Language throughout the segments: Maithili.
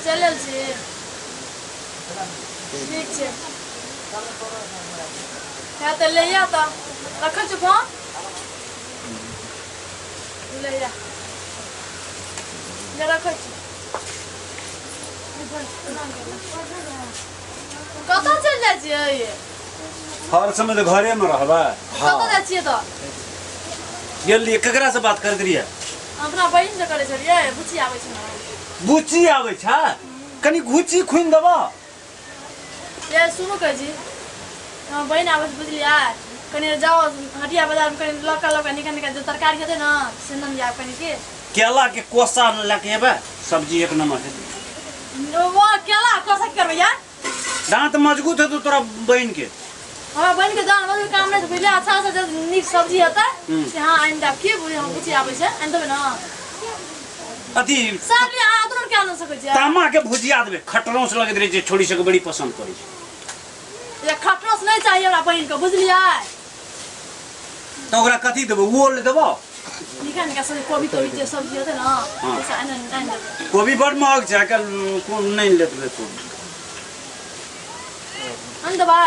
चलल छी ठीक छै क्या तो ले या तो रखल छ फोन ले या ले रखल छ कतऽ चल जाइ छियै हर समय तो घरे में रहबा कतऽ जाइ छियै तऽ गेलिए केकरा से बात कर दिया अपना बहिन से करे छलियै बुच्ची आबै छै ना बुच्ची आबै छ कनी घुची खुइन देबा ये सुनो कह जी बहिन आबै छै बुझलियै कनी जाओ हटिया बाजार में कनी लका निकल जो तरकारी हेतै ना से न जाब कनी के केला के कोसा लेके एबे सब्जी एक नंबर है वो केला कोसा करबै यार दांत मजबूत है तो तोरा बहन के हमरा बहिन के जान मजबूत काम नै बुझलियै अच्छा से नीक सब्जी हेतै से हां आइन दा के बुझे हम बुच्ची आबै छै आइन देबै ना अथी सब ले आ तुरंत क्या न सकै छै तामा के भुजिया देबे खटरौस लगैत रहे छै छोड़ी सब बड़ी पसंद करै छै ये खटरस नहीं चाहिए हमरा बहिन के बुझलियै तो ओकरा कथी देबो ओल देबो निकाल से कोबी के सब्जी होते ना जैसे आइन देबै कोबी बड़ महग छै आजकल कोन नहीं लेतबे तो आइन देबै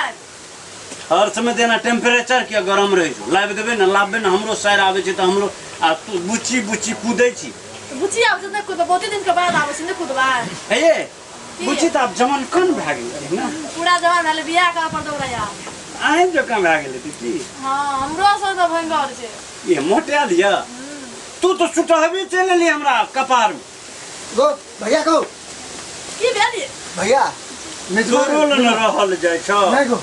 हर समय देना टेम्परेचर के गरम रहे छै लाब देबे ना लाबे ना हमरो साइड आबै छै त हमरो आ तू बुच्ची कूदै छी बुच्ची आबै छै नै कुद बहुते दिन के बाद आबै छै नै कुदबै हे ये बुच्ची त अब जमन कन भए गेलै ना पूरा जवान भेलै बियाह करा पड़तौ ओकरा यार आइन जकां भए गेलै दीदी हां हमरो से त भयंकर छै ये मोटा लिया तू तो सुटहबे चल ले हमरा कपार में गो भैया गो की भेली भैया मेजबान जोरो न रहल जाय छ नहीं गो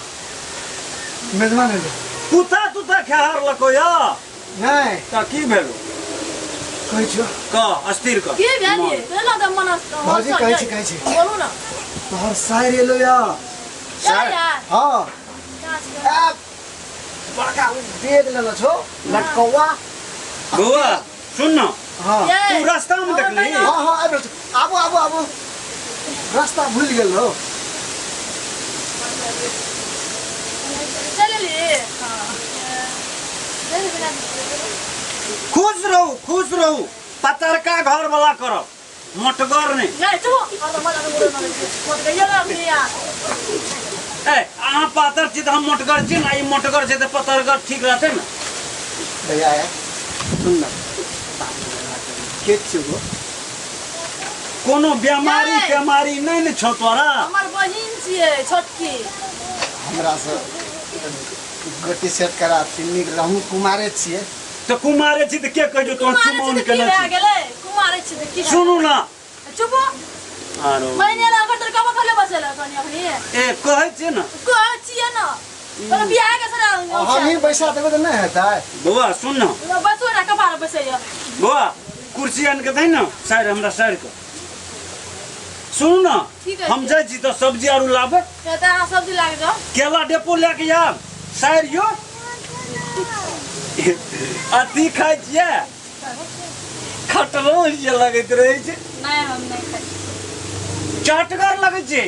मेजबान है कुता खेहर लको या नहीं त की भेलो कहै छ क अस्थिर क की भेली तेला त मनस भौजी कहै छी बोलू ना तोहर सायर एलो या यार हां अब बड़का बेग लेलो छो लटकौआ गोवा सुन न हां तू रास्ता में देखली हां आबो रास्ता भूल गेल हो चलली हां खुश रहू पतरका घर वाला करब मोटगर नहीं नहीं तू मजा मत गइया ना अपनिया ए अहाँ पातर छी त हम मोटगर छी ना ई मोटगर छै त पतरगर ठीक रहते ना भैया है सुन ना के छगो कोनो बीमारी नहीं न छौ तोरा हमर बहिन छियै छोटकी हमरा से गोटी सेट करा तिन्नी रहू कुमारे छिए तो कुमारे छी त के कहियो तो चुमौन के की भए गेलै कुमारे छी त की सुनू ना चुप आरो मैंने ना कर कब खले बसेला कनी अपनी ए कहै छी ना कहै छियै ना पर बियाह के सरा हम ही पैसा देबे त नहीं हेतै बउआ सुन ना बसो ना कपार बसैया बउआ कुर्सी आन के दे ना साइड हमरा साइड के सुन ना हम जाय छी त सब्जी आरु लाबे कहता हां सब्जी लागे जाओ केला डेपो लेके आब साइड यो अथी खाइ छियै खटरो जे लगैत रहै छै नहीं हम नहीं खाई चटगर लगै छै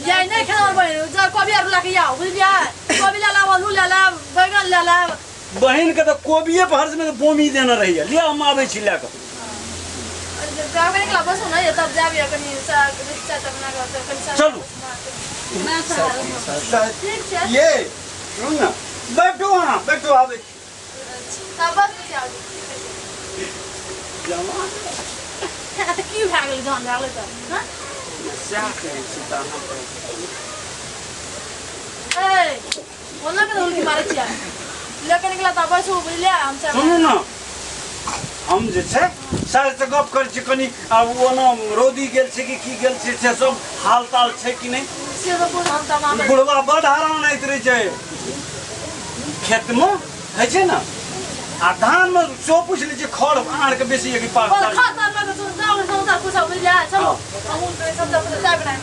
याई नहीं खाओ बहिन जा कोबी आर लाके आओ बुझलियै कोबी ला ला आलू ला ला बैगन ला ला बहिन के त कोबिये पर में बोमी देना रहिए ले हम आबै छी लेके जावे निकला बसो ना ये तब जावे कनी साग रिक्शा तक बना के कनी साग चलू मैं ठीक छै ये सुन ना बैठो आबै छी तब बस जाओ जमा त की भए गेल जहन भए गेल त हां सएह कहै छी त ए बोलना के उल्टी मारे छिया लेके निकला त बसो बुझलियै हम सब सुनू ना हम जे छै सर से गप करै छी कनी अब ओना रौदी गेल छै कि की गेल छै से सब हाल ताल छै कि नहीं से तो बोल हम तमाम बुढ़वा बड़ हरान आइत रहे छै खेत में है छै ना आ धान में सो पूछ ली छै खड़ आड़ के बेसी है कि पाक और खाता में तो जाओ सौदा कुछ बुझलियै चलो हम उन पे सब चाय बनाए